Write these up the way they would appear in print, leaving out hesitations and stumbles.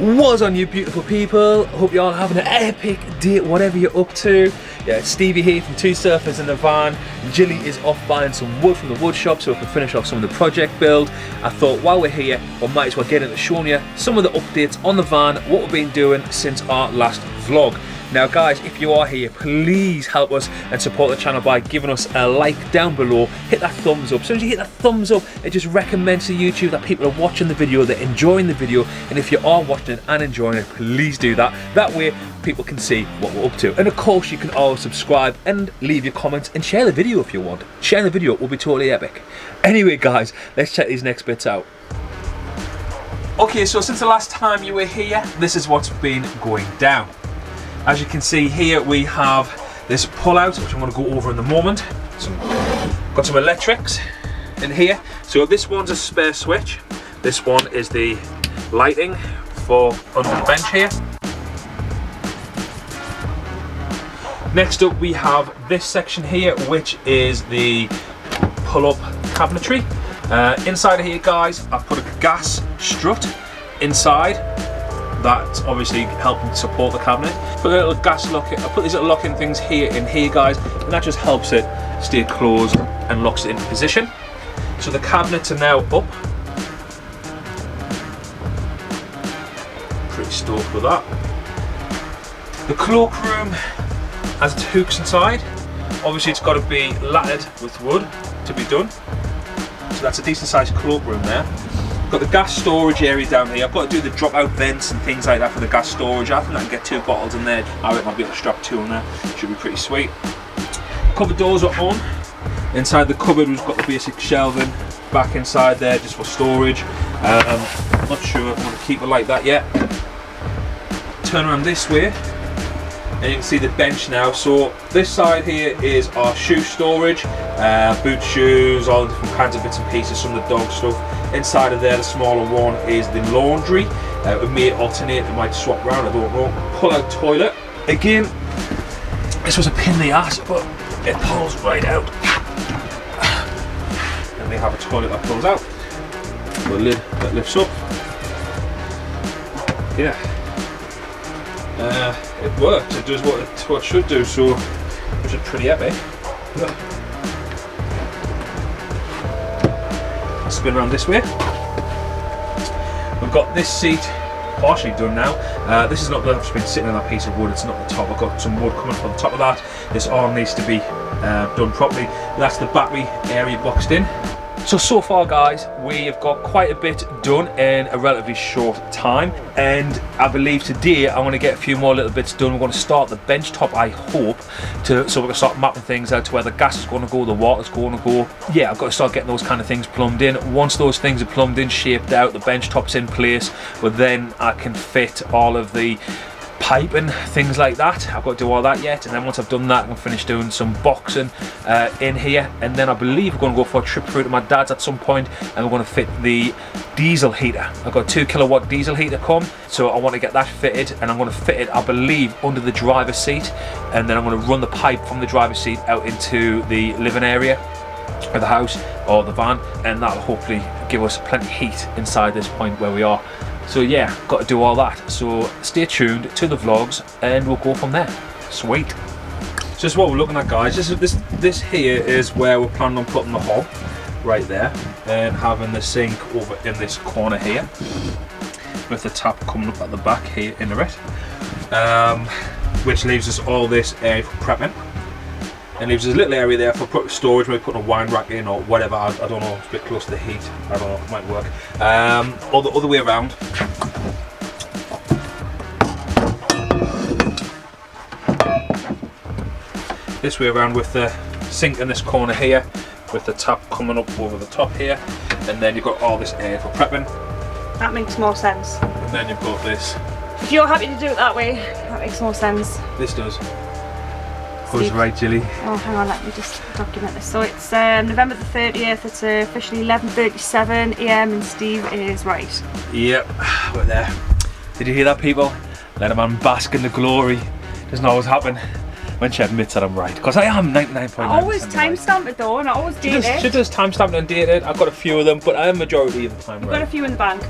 What's on, you beautiful people? Hope you're all having an epic day, whatever you're up to. Yeah, it's Stevie here from Two Surfers in the Van. Jilly is off buying some wood from the wood shop so we can finish off some of the project build. I thought while we're here, we might as well get into showing you some of the updates on the van, what we've been doing since our last vlog. Now guys, if you are here, please help us and support the channel by giving us a like down below. Hit that thumbs up. As soon as you hit that thumbs up, it just recommends to YouTube that people are watching the video, they're enjoying the video, and if you are watching it and enjoying it, please do that. That way people can see what we're up to. And of course you can always subscribe and leave your comments and share the video if you want. Sharing the video will be totally epic. Anyway guys, let's check these next bits out. Okay, so since the last time you were here, this is what's been going down. As you can see here, we have this pull-out, which I'm going to go over in a moment. Got some electrics in here. So this one's a spare switch. This one is the lighting for under the bench here. Next up, we have this section here, which is the pull-up cabinetry. Inside of here, guys, I've put a gas strut inside. That's obviously helping support the cabinet. Put a little gas lock. I put these little locking things here in here, guys, and that just helps it stay closed and locks it into position. So the cabinets are now up. Pretty stoked with that. The cloakroom has its hooks inside. Obviously, it's got to be latted with wood to be done. So that's a decent sized cloakroom there. Got the gas storage area down here. I've got to do the drop out vents and things like that for the gas storage. I think I can get 2 bottles in there. I reckon I'll be able to strap 2 on there. Should be pretty sweet. Cupboard doors are on. Inside the cupboard we've got the basic shelving back inside there just for storage. I'm not sure if I want to keep it like that yet. Turn around this way and you can see the bench now. So this side here is our shoe storage, boot shoes, all the different kinds of bits and pieces, some of the dog stuff. Inside of there, the smaller one is the laundry. We may alternate, we might swap around, I don't know. Pull out toilet. Again, this was a pain in the ass, but it pulls right out. And they have a toilet that pulls out. The lid that lifts up. Yeah. It works, it does what it should do, so which is pretty epic. Spin around this way. We've got this seat partially done now. This is not that I've just been sitting on that piece of wood, it's not the top. I've got some wood coming from the top of that. This arm needs to be done properly. That's the battery area boxed in. So far guys, we have got quite a bit done in a relatively short time, and I believe today I'm going to get a few more little bits done. We're going to start the bench top, I hope, so we can start mapping things out to where the gas is going to go, the water's going to go. Yeah, I've got to start getting those kind of things plumbed in. Once those things are plumbed in, shaped out, the bench top's in place, well then I can fit all of the pipe and things like that. I've got to do all that yet, and then once I've done that, I'm going to finish doing some boxing in here, and then I believe we're going to go for a trip through to my dad's at some point, and we're going to fit the diesel heater. I've got a 2 kilowatt diesel heater come, so I want to get that fitted, and I'm going to fit it, I believe, under the driver's seat, and then I'm going to run the pipe from the driver's seat out into the living area of the house or the van, and that'll hopefully give us plenty of heat inside this point where we are. So yeah, got to do all that. So stay tuned to the vlogs and we'll go from there. Sweet. So this is what we're looking at, guys. This here is where we're planning on putting the hob, right there, and having the sink over in this corner here, with the tap coming up at the back here in the it, which leaves us all this area for prepping. And leaves us a little area there for storage, maybe putting a wine rack in or whatever. I don't know, it's a bit close to the heat. I don't know, it might work. Or the other way around. This way around with the sink in this corner here, with the tap coming up over the top here. And then you've got all this area for prepping. That makes more sense. And then you've got this. If you're happy to do it that way, that makes more sense. This does. Who's right, Jilly? Oh, hang on, let me just document this. So it's November the 30th, it's officially 11:37 AM and Steve is right. Yep, we're there. Did you hear that, people? Let a man bask in the glory. Doesn't always happen. when she admits that I'm right, because I am 99.9%. I always timestamp it though, and I always date it. She does timestamp and date it. I've got a few of them, but I am majority of the time I've right. got a few in the bank.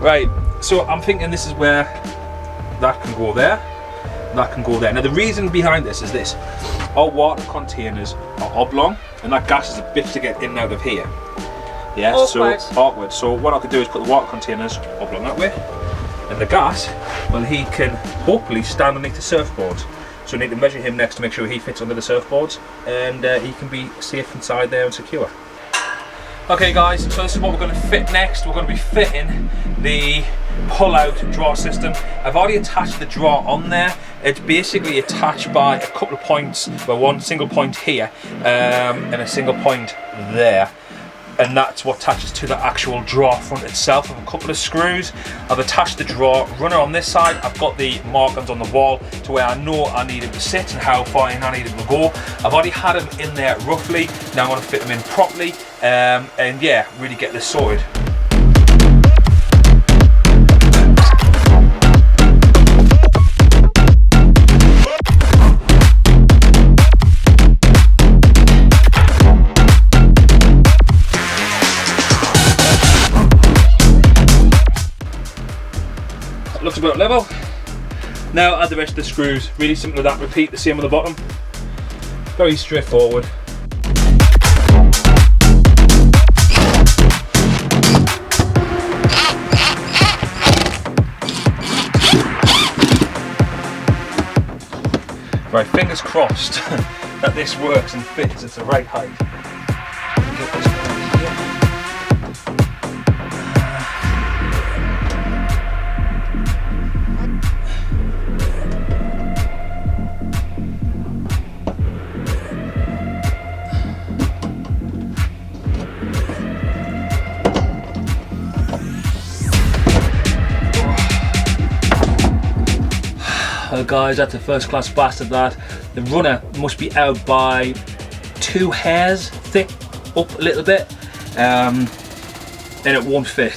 Right, so I'm thinking this is where that can go there, that can go there. Now the reason behind this is this: our water containers are oblong, and that gas is a bitch to get in and out of here. Yeah, Awkward. so awkward. So what I could do is put the water containers oblong that way, and the gas, well, he can hopefully stand underneath the surfboards. So we need to measure him next to make sure he fits under the surfboards, and he can be safe inside there and secure. Okay guys, so this is what we're going to fit next. We're going to be fitting the pull-out drawer system. I've already attached the drawer on there. It's basically attached by a couple of points, well, one single point here and a single point there. And that's what attaches to the actual drawer front itself with a couple of screws. I've attached the drawer runner on this side. I've got the markings on the wall to where I know I need him to sit and how far in I need him to go. I've already had him in there roughly. Now I'm going to fit him in properly and yeah, really get this sorted. Looks about level. Now add the rest of the screws. Really simple as that. Repeat the same on the bottom. Very straightforward. Right, fingers crossed that this works and fits at the right height. Get this right here. Guys, that's a first class bastard that. The runner must be out by 2 hairs thick up a little bit and it won't fit.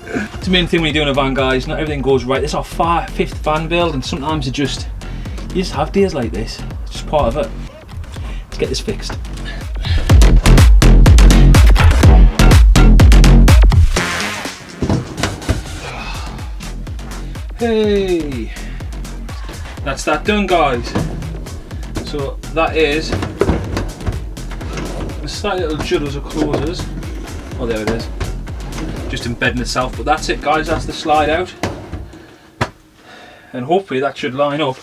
It's the main thing when you're doing a van, guys, not everything goes right. This is our 5th van build and sometimes you just have days like this. It's just part of it. Let's get this fixed. Hey! That's that done, guys. So that is the slight little judders or closers. Oh, there it is. Just embedding itself. But that's it, guys. That's the slide out. And hopefully that should line up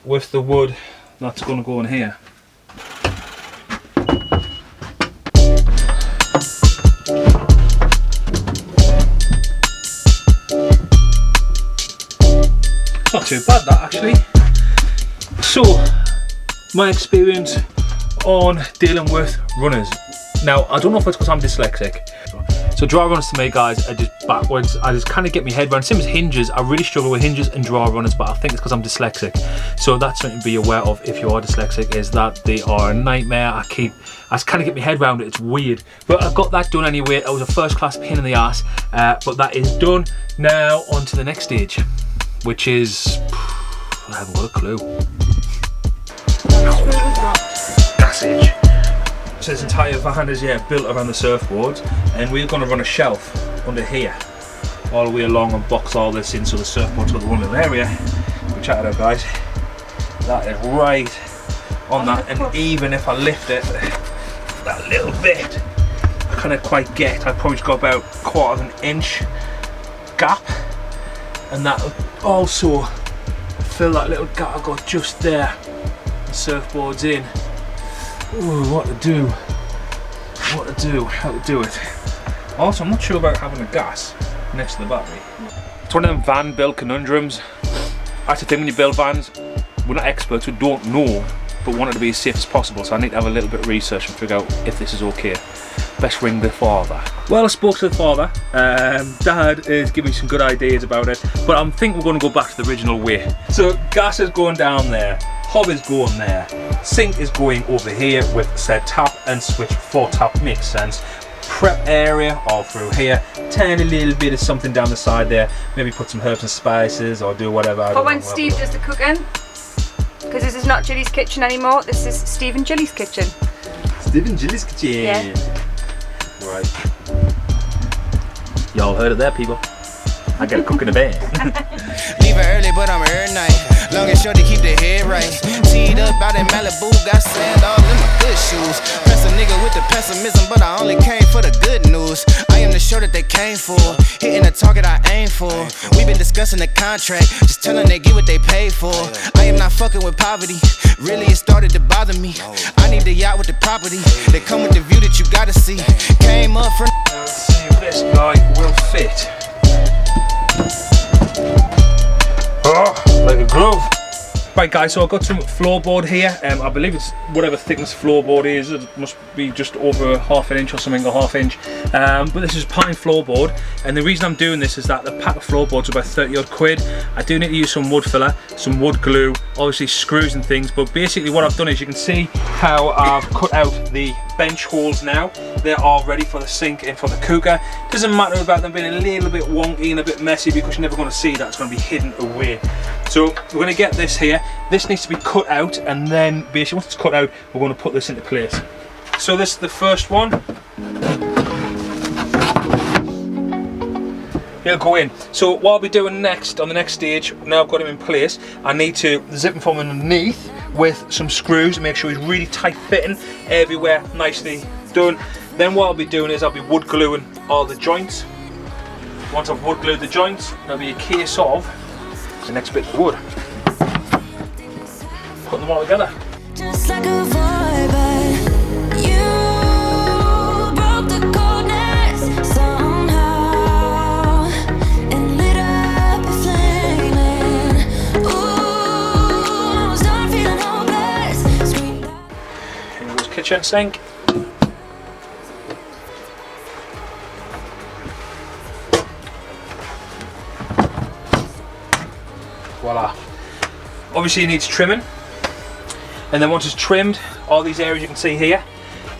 with the wood that's going to go in here. Not too bad that actually. So my experience on dealing with runners. Now I don't know if it's because I'm dyslexic. So drawer runners to me, guys, are just backwards. I just kind of get my head around. Same as hinges. I really struggle with hinges and drawer runners, but I think it's because I'm dyslexic. So that's something to be aware of if you are dyslexic, is that they are a nightmare. I just kind of get my head around it. It's weird, but I've got that done anyway. It was a first class pain in the ass, but that is done. Now on to the next stage, which is, I haven't got a clue. Passage. So this entire van is built around the surfboards, and we're going to run a shelf under here all the way along and box all this in so the surfboards got the one little area. We chatted out, guys. That is right on that, and even if I lift it that little bit, I can't quite get. I've probably got about 1/4 inch gap, and that also fill that little gap I got just there. The surfboard's in. Ooh, what to do, how to do it. Also, I'm not sure about having a gas next to the battery. It's one of them van build conundrums. That's the thing when you build vans, we're not experts, we don't know, but want it to be as safe as possible, so I need to have a little bit of research and figure out if this is okay. Best ring the father. Well, I spoke to the father. Dad is giving me some good ideas about it, but I think we're going to go back to the original way. So gas is going down there, hob is going there, sink is going over here with said tap and switch for tap, makes sense. Prep area all through here, tiny little bit of something down the side there, maybe put some herbs and spices or do whatever. But when Steve does the cooking, because this is not Jilly's kitchen anymore. This is Steve and Jilly's kitchen. Steve and Jilly's kitchen. Yeah. Right. Y'all heard it there, people. I gotta cook in the bed. Leave it early, but I'm here night. Long and short to keep the head right. Teed up out in Malibu, got sand all in my good shoes. Press a nigga with the pessimism, but I only came for the good news. I am the show that they came for, hitting the target I aim for. We've been discussing the contract, just telling they get what they paid for. I am not fucking with poverty, really it started to bother me. I need the yacht with the property, they come with the view that you gotta see. Came up from. Let's see if this guy will fit. Oh, like a glove. Right guys, so I've got some floorboard here. I believe it's whatever thickness floorboard is. It must be just over ½ an inch or something, or ½ inch. But this is pine floorboard, and the reason I'm doing this is that the pack of floorboards are about 30 odd quid. I do need to use some wood filler, some wood glue, obviously screws and things, but basically what I've done is you can see how I've cut out the bench holes now. They're all ready for the sink and for the cooker. Doesn't matter about them being a little bit wonky and a bit messy because you're never going to see that. It's going to be hidden away. So we're going to get this here. This needs to be cut out, and then basically once it's cut out, we're going to put this into place. So this is the first one. He'll go in. So what I'll be doing next, on the next stage, now I've got him in place, I need to zip him from underneath with some screws, make sure he's really tight fitting everywhere, nicely done. Then what I'll be doing is I'll be wood gluing all the joints. Once I've wood glued the joints, there'll be a case of the next bit of wood. Putting them all together. Just like a vibe, but you broke the coldness somehow and lit up a flame. Ooh, I was done feeling hopeless. Screamed out. Here goes kitchen sink. Voila. Obviously it needs trimming, and then once it's trimmed, all these areas you can see here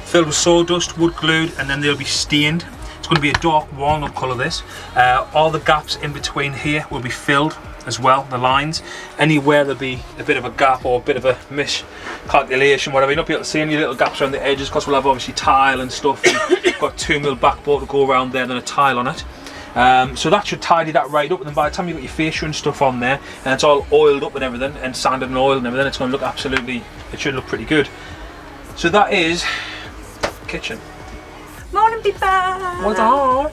filled with sawdust, wood glued, and then they'll be stained. It's going to be a dark walnut colour this. All the gaps in between here will be filled as well, the lines. Anywhere there'll be a bit of a gap or a bit of a miscalculation, whatever, you'll not be able to see any little gaps around the edges because we'll have obviously tile and stuff, and we've got 2mm backboard to go around there and then a tile on it. So that should tidy that right up, and then by the time you've got your fascia and stuff on there and it's all oiled up and everything, and sanded and oiled and everything, it's going to look absolutely, it should look pretty good. So that is kitchen. Morning, people. What's on?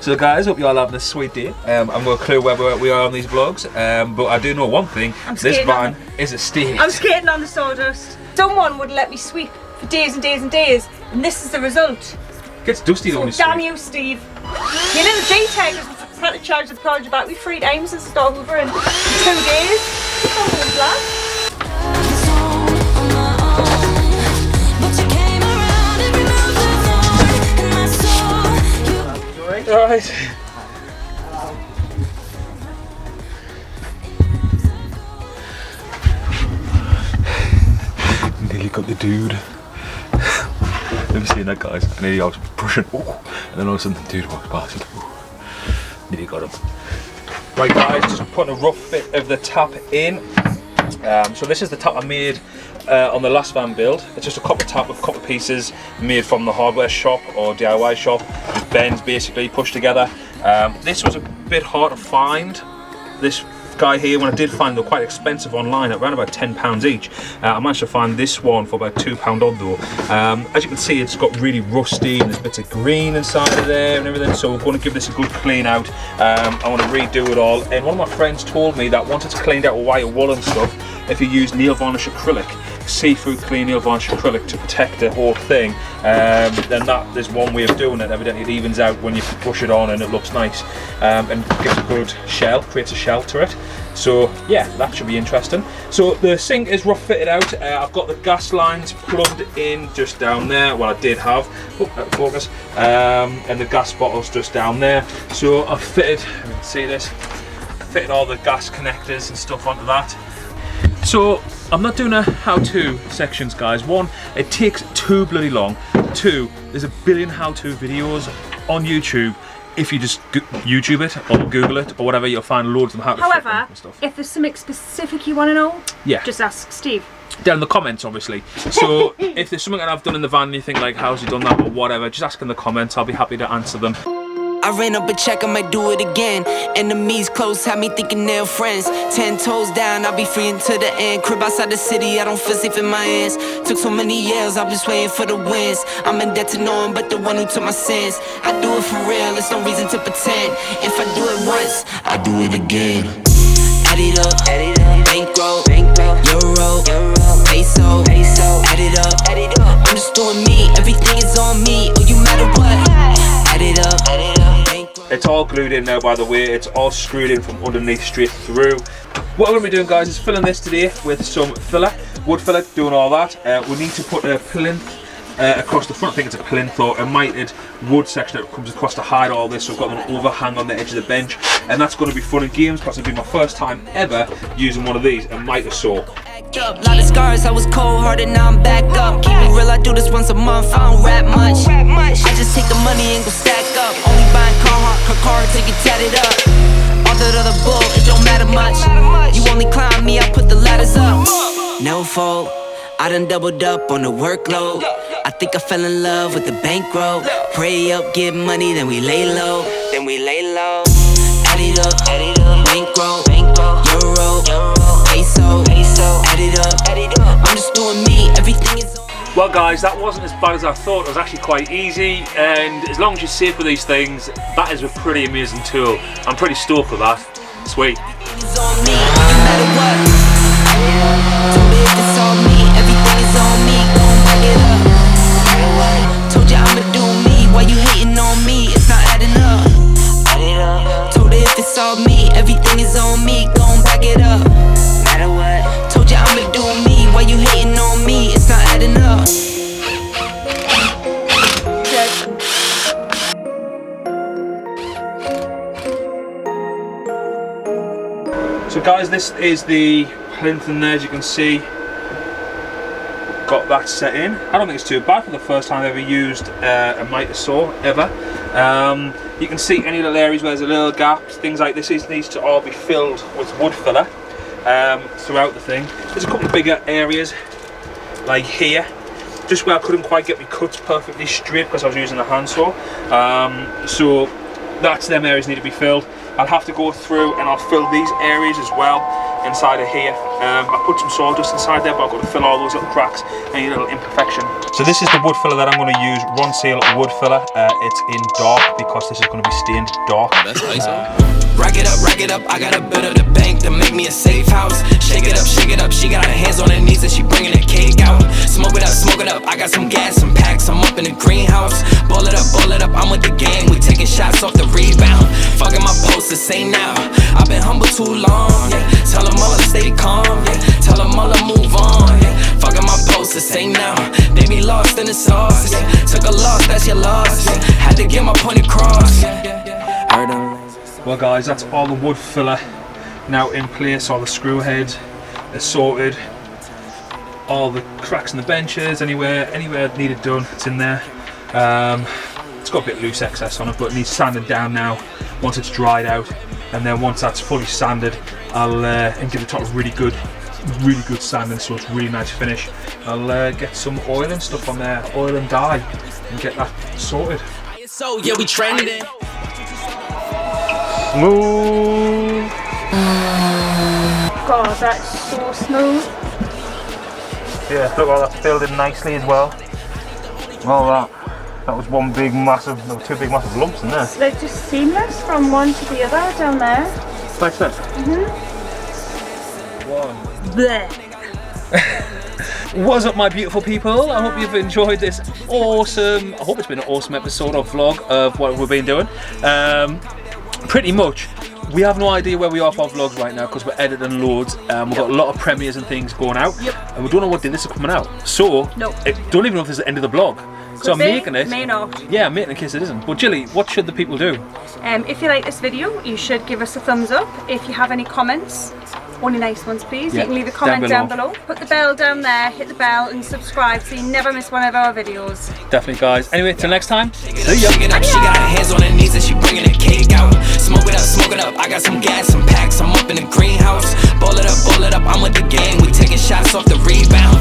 So guys, hope you all having a sweet day. I've got a clue where we are on these vlogs, but I do know one thing, this van is a state. I'm skating on the sawdust. Someone would let me sweep for days and days and days, and this is the result. Gets dusty though when you Damn sweep. you, Steve. Your little G-Tech has had to charge the project battery 3 times since start hoovering in 2 days. Come on, lad. Alright. Nearly got the dude. Never seen that, guys. I nearly was brushing, and then all of a sudden the dude walked past and nearly got him. Right guys, just putting a rough fit of the tap in. So this is the tap I made on the last van build. It's just a copper tap with copper pieces made from the hardware shop or DIY shop, with bends basically pushed together. This was a bit hard to find. This guy here, when I did find them, quite expensive online, at around about £10 each. I managed to find this one for about £2 odd though. As you can see, it's got really rusty and there's bits of green inside of there and everything, so we're going to give this a good clean out. I want to redo it all, and one of my friends told me that once it's cleaned out with white wool and stuff, if you use nail varnish acrylic, see-through clean nail varnish acrylic to protect the whole thing, then that is one way of doing it. Evidently it evens out when you brush it on and it looks nice, and gives a good shell, creates a shell to it. So yeah, that should be interesting. So the sink is rough fitted out. I've got the gas lines plugged in just down there. Well, I did have, focus, and the gas bottles just down there. So I've fitted, you can see this, fitted all the gas connectors and stuff onto that. So I'm not doing a how-to sections, guys. One, it takes too bloody long. Two, there's a billion how-to videos on YouTube. if you just YouTube it or Google it or whatever, you'll find loads of them how to fit them However, and stuff. if there's something specific you want to know, Yeah. just ask Steve. Down in the comments, obviously. So if there's something that I've done in the van and you think like, how's he done that or whatever, just ask in the comments. I'll be happy to answer them. I ran up a check, I might do it again. Enemies close, had me thinking they're friends. 10 toes down, I'll be free until the end. Crib outside the city, I don't feel safe in my hands. Took so many years, I'm just waiting for the wins. I'm in debt to no one but the one who took my sins. I do it for real, there's no reason to pretend. If I do it once, I do it again. Add it up, bankroll, euro, peso, add it up. I'm just doing me, everything is on me. Oh, you matter what? Add it up. It's all glued in now, by the way. It's all screwed in from underneath straight through. What we're going to be doing, guys, is filling this today with some filler, wood filler, doing all that. We need to put a plinth across the front. I think it's a plinth or a mitered wood section that comes across to hide all this. So I've got an overhang on the edge of the bench, and that's going to be fun and games because it'll be my first time ever using one of these, a miter saw. Lot of scars, I was cold-hearted, now I'm back up. Keep it real, I do this once a month, I don't rap much. I just take the money and go stack up. Only buying car till you tatted up. All that other bull, it don't matter much. You only climb me, I put the ladders up. No fault, I done doubled up on the workload. I think I fell in love with the bankroll. Pray up, get money, then we lay low. Add it up, bankroll, euro, peso, add it up. I'm just doing me, everything is on. Well, guys, that wasn't as bad as I thought. It was actually quite easy, and as long as you're safe with these things, that is a pretty amazing tool. I'm pretty stoked with that. Sweet. It's on me, no matter what. Told me if it's on me, everything is on me. Gon' back it up. Told you I'ma do me, why you hating on me? It's not adding up. Told her if it's on me, everything is on me. Gon' back it up. Matter what. Told you I'ma do me, why you hating on me? It's not adding up. So guys, this is the plinth in there, as you can see. Got that set in. I don't think it's too bad for the first time I've ever used a miter saw, ever. You can see any little areas where there's a little gaps, things like this. Needs to all be filled with wood filler throughout the thing. There's a couple of bigger areas, like here, just where I couldn't quite get my cuts perfectly straight because I was using the handsaw. So that's them areas need to be filled. I'll have to go through and I'll fill these areas as well inside of here. I put some sawdust inside there, but I've got to fill all those little cracks, any little imperfection. So this is the wood filler that I'm going to use, Ron Seal wood filler. It's in dark because this is going to be stained dark. That's nice. Rack it up, I got a bit of the bank to make me a safe house. Shake it up, she got her hands on her knees and she bringing that cake out. Smoke it up, I got some gas, some packs, I'm up in the greenhouse. Ball it up, I'm with the gang, we taking shots off the rebound. Fucking my post the same now, I've been humble too long, yeah. Tell them all to stay calm, yeah. Tell them all to move on, yeah. Fucking my post the same now, they be lost in the sauce, yeah. Took a loss, that's your loss, yeah. Had to get my point across, yeah. Heard them. Well guys, that's all the wood filler now in place. All the screw heads are sorted, all the cracks in the benches, anywhere needed done, it's in there. It's got a bit loose excess on it, but it needs sanded down now once it's dried out, and then once that's fully sanded, I'll and give the top really good sanding so it's really nice finish. I'll get some oil and stuff on there, oil and dye, and get that sorted. So yeah, we trending. Smooth. God, that's so smooth. Yeah, look, all that's filled in nicely as well. All that. That was one big massive, no, two big massive lumps in there. They're just seamless from one to the other down there. Like that. What's up, my beautiful people? I hope you've enjoyed this awesome, I hope it's been an awesome episode or vlog of what we've been doing. Pretty much, we have no idea where we are for our vlogs right now because we're editing loads. We've got a lot of premieres and things going out, and we don't know what day this is coming out. So, don't even know if this is the end of the vlog. So I'm making it. May not. Yeah, I'm making it in case it isn't. But Jilly, what should the people do? If you like this video, you should give us a thumbs up. If you have any comments, Only nice ones, please. Yeah, You can leave a comment down down below. Put the bell down there, hit the bell and subscribe so you never miss one of our videos. Definitely, guys. Anyway, till next time. See ya. She got her hands on her knees and she bringing the cake out. Smoke it up. I got some gas, some packs. I'm up in the greenhouse. Ball it up. I'm with the gang. We taking shots off the rebound.